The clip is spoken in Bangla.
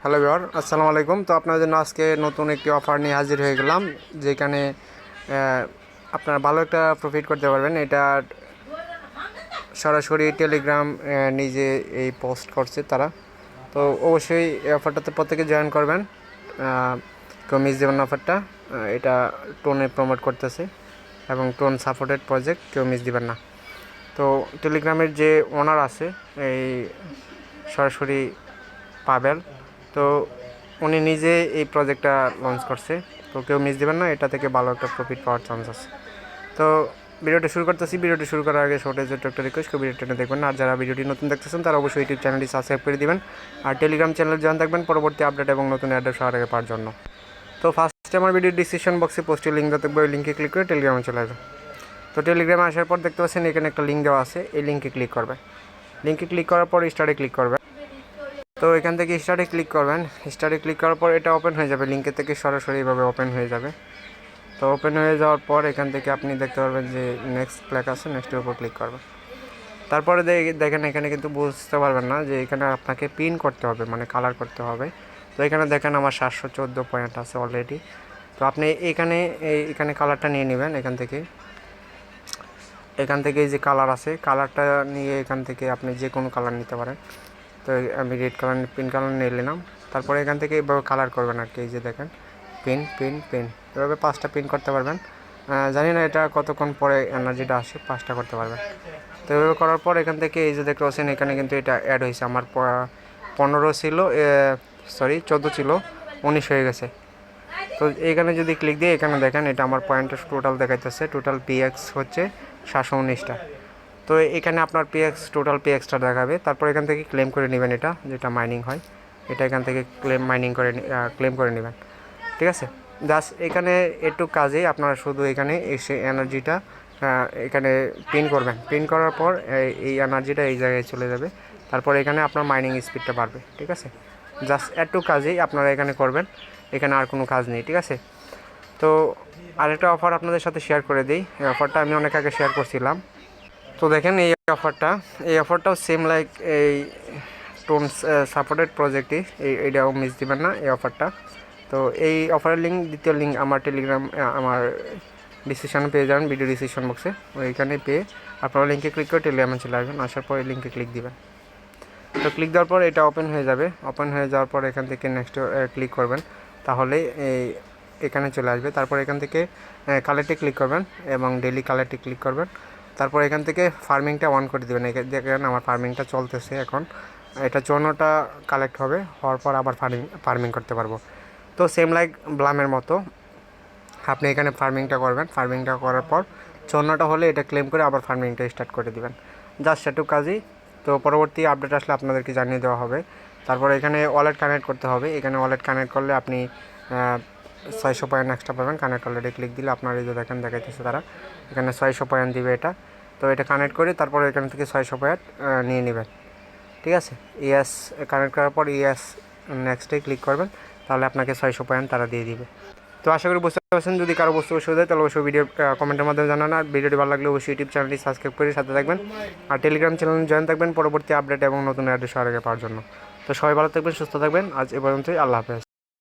হ্যালো ভিউয়ার, আসসালামু আলাইকুম। তো আপনাদের জন্য আজকে নতুন একটি অফার নিয়ে হাজির হয়ে গেলাম, যেখানে আপনারা ভালো একটা প্রফিট করতে পারবেন। এটা সরাসরি টেলিগ্রাম নিজে এই পোস্ট করছে তারা। তো অবশ্যই এই অফারটাতে প্রত্যেকে জয়েন করবেন, কেউ মিস দেবেন না অফারটা। এটা টোনে প্রমোট করতেছে এবং টোন সাপোর্টেড প্রজেক্ট, কেউ মিস দিবেন না। তো টেলিগ্রামের যে ওনার আছে এই সরাসরি পাবেল, তো উনি নিজে এই প্রজেক্টটা লঞ্চ করছে। তো কেউ মিস দেবেন না, এটা থেকে ভালো একটা প্রফিট পাওয়ার চান্স আছে। তো ভিডিওটা শুরু করতেছি। ভিডিওটি শুরু করার আগে ছোটো ছোটো একটা রিকোয়েস্ট, কেউ ভিডিওটা দেখবেন। আর যারা ভিডিওটি নতুন দেখতেছেন তারা অবশ্যই ইউটিউব চ্যানেলটি সাবস্ক্রাইব করে দিবেন আর টেলিগ্রাম চ্যানেল জয়েন থাকবেন পরবর্তী আপডেট এবং নতুন অ্যাড্রেস সবার আগে পাওয়ার জন্য। তো ফার্স্টে আমার ভিডিও ডিসক্রিপশন বক্সে পোস্টের লিঙ্ক দেওয়া থাকবে, ওই লিঙ্কে ক্লিক করে টেলিগ্রামে চলে আসবে। তো টেলিগ্রামে আসার পর দেখতে পাচ্ছেন এখানে একটা লিঙ্ক দেওয়া আছে, এই লিঙ্কে ক্লিক করবে। লিঙ্কে ক্লিক করার পর স্টার্টে ক্লিক করবে। তো এখান থেকে স্টার্টে ক্লিক করবেন। স্টার্টে ক্লিক করার পর এটা ওপেন হয়ে যাবে, লিঙ্কের থেকে সরাসরি এইভাবে ওপেন হয়ে যাবে। তো ওপেন হয়ে যাওয়ার পর এখান থেকে আপনি দেখতে পারবেন যে নেক্সট লেখা আছে, নেক্সটের উপর ক্লিক করবেন। তারপরে দেখেন এখানে কিন্তু বুঝতে পারবেন না যে এখানে আপনাকে পিন করতে হবে, মানে কালার করতে হবে। তো এখানে দেখেন আমার 714 পয়েন্ট আছে অলরেডি। তো আপনি এখানে কালারটা নিয়ে নেবেন। এখান থেকে যে কালার আছে, কালারটা নিয়ে এখান থেকে আপনি যে কোনো কালার নিতে পারেন। তো আমি রেড কালার পিন কালার নিয়ে নিলাম। তারপরে এখান থেকে এভাবে কালার করবেন আর কি। এই যে দেখেন পিন পিন পিন, এভাবে 5টা পিন করতে পারবেন। জানি না এটা কতক্ষণ পরে এনার্জিটা আসে, 5টা করতে পারবেন। তো এভাবে করার পর এখান থেকে এই যে দেখতে পাচ্ছেন এখানে কিন্তু এটা অ্যাড হয়েছে। আমার 15 ছিল, 14 ছিল, 19 হয়ে গেছে। তো এখানে যদি ক্লিক দিয়ে এখানে দেখেন এটা আমার পয়েন্টের টোটাল দেখাইতেছে। টোটাল পিএক্স হচ্ছে 719টা। তো এখানে আপনার টোটাল পিএক্সটা দেখাবে। তারপর এখান থেকে ক্লেম করে নেবেন, এটা যেটা মাইনিং হয় এটা এখান থেকে ক্লেম করে নেবেন। ঠিক আছে, জাস্ট এখানে একটু কাজেই আপনারা শুধু এখানে এসে এনার্জিটা এখানে পিন করবেন। পিন করার পর এই এনার্জিটা এই জায়গায় চলে যাবে। তারপর এখানে আপনার মাইনিং স্পিডটা বাড়বে। ঠিক আছে, জাস্ট একটু কাজেই আপনারা এখানে করবেন, এখানে আর কোনো কাজ নেই। ঠিক আছে, তো আরেকটা অফার আপনাদের সাথে শেয়ার করে দিই। এই অফারটা আমি অনেক আগে শেয়ার করছিলাম। তো দেখেন এই অফারটাও সেম লাইক এই টোন সাপোর্টেড প্রজেক্টই, এইটাও মিস দিবেন না এই অফারটা। তো এই অফারের লিঙ্ক, দ্বিতীয় লিঙ্ক আমার টেলিগ্রাম আমার ডিসক্রিপশানে পেয়ে যাবেন, ভিডিও ডিসক্রিপশন বক্সে। ওইখানে পেয়ে আপনারা লিঙ্কে ক্লিক করে টেলিগ্রামে চলে আসবেন। আসার পর এই লিঙ্কে ক্লিক দিবেন। তো ক্লিক দেওয়ার পর এটা ওপেন হয়ে যাবে। ওপেন হয়ে যাওয়ার পর এখান থেকে নেক্সট ক্লিক করবেন, তাহলে এখানে চলে আসবে। তারপর এখান থেকে কালেক্টে ক্লিক করবেন এবং ডেলি কালেক্টে ক্লিক করবেন। তারপর এখান থেকে ফার্মিংটা অন করে দেবেন। দেখেন আমার ফার্মিংটা চলতেছে এখন। এটা 54টা কালেক্ট হওয়ার পর আবার ফার্মিং করতে পারবো। তো সেম লাইক ব্লামের মতো আপনি এখানে ফার্মিংটা করবেন। ফার্মিংটা করার পর 54টা হলে এটা ক্লেম করে আবার ফার্মিংটা স্টার্ট করে দেবেন। জাস্ট একটু কাজই। তো পরবর্তী আপডেট আসলে আপনাদেরকে জানিয়ে দেওয়া হবে। তারপর এখানে ওয়ালেট কানেক্ট করতে হবে। এখানে ওয়ালেট কানেক্ট করলে আপনি 600 পয়েন্ট এক্সট্রা পাবেন। কানেক্ট অলরেডি ক্লিক দিলে আপনার এই যে দেখেন দেখাইতেছে তারা এখানে 600 পয়েন্ট দিবে এটা। তো এটা কানেক্ট করে তারপর এখান থেকে 600 পয়েন্ট নিয়ে নেবেন। ঠিক আছে, ইয়েস কানেক্ট করার পর ইয়েস নেক্সটে ক্লিক করবেন, তাহলে আপনাকে 600 পয়েন্ট তারা দিয়ে দিবে। তো আশা করি বুঝতে পারছেন। যদি কারো বুঝতে অসুবিধা হয় তাহলে অবশ্যই ভিডিও কমেন্টের মাধ্যমে জানান। আর ভিডিওটি ভালো লাগলে অবশ্যই ইউটিউব চ্যানেলটি সাবস্ক্রাইব করে সাথে থাকবেন আর টেলিগ্রাম চ্যানেলে জয়েন থাকবেন পরবর্তী আপডেট এবং নতুন অ্যাড্রেস সবার আগে পাওয়ার জন্য। তো সবাই ভালো থাকবেন, সুস্থ থাকবেন। আজ এ পর্যন্তই, আল্লাহ হাফেজ।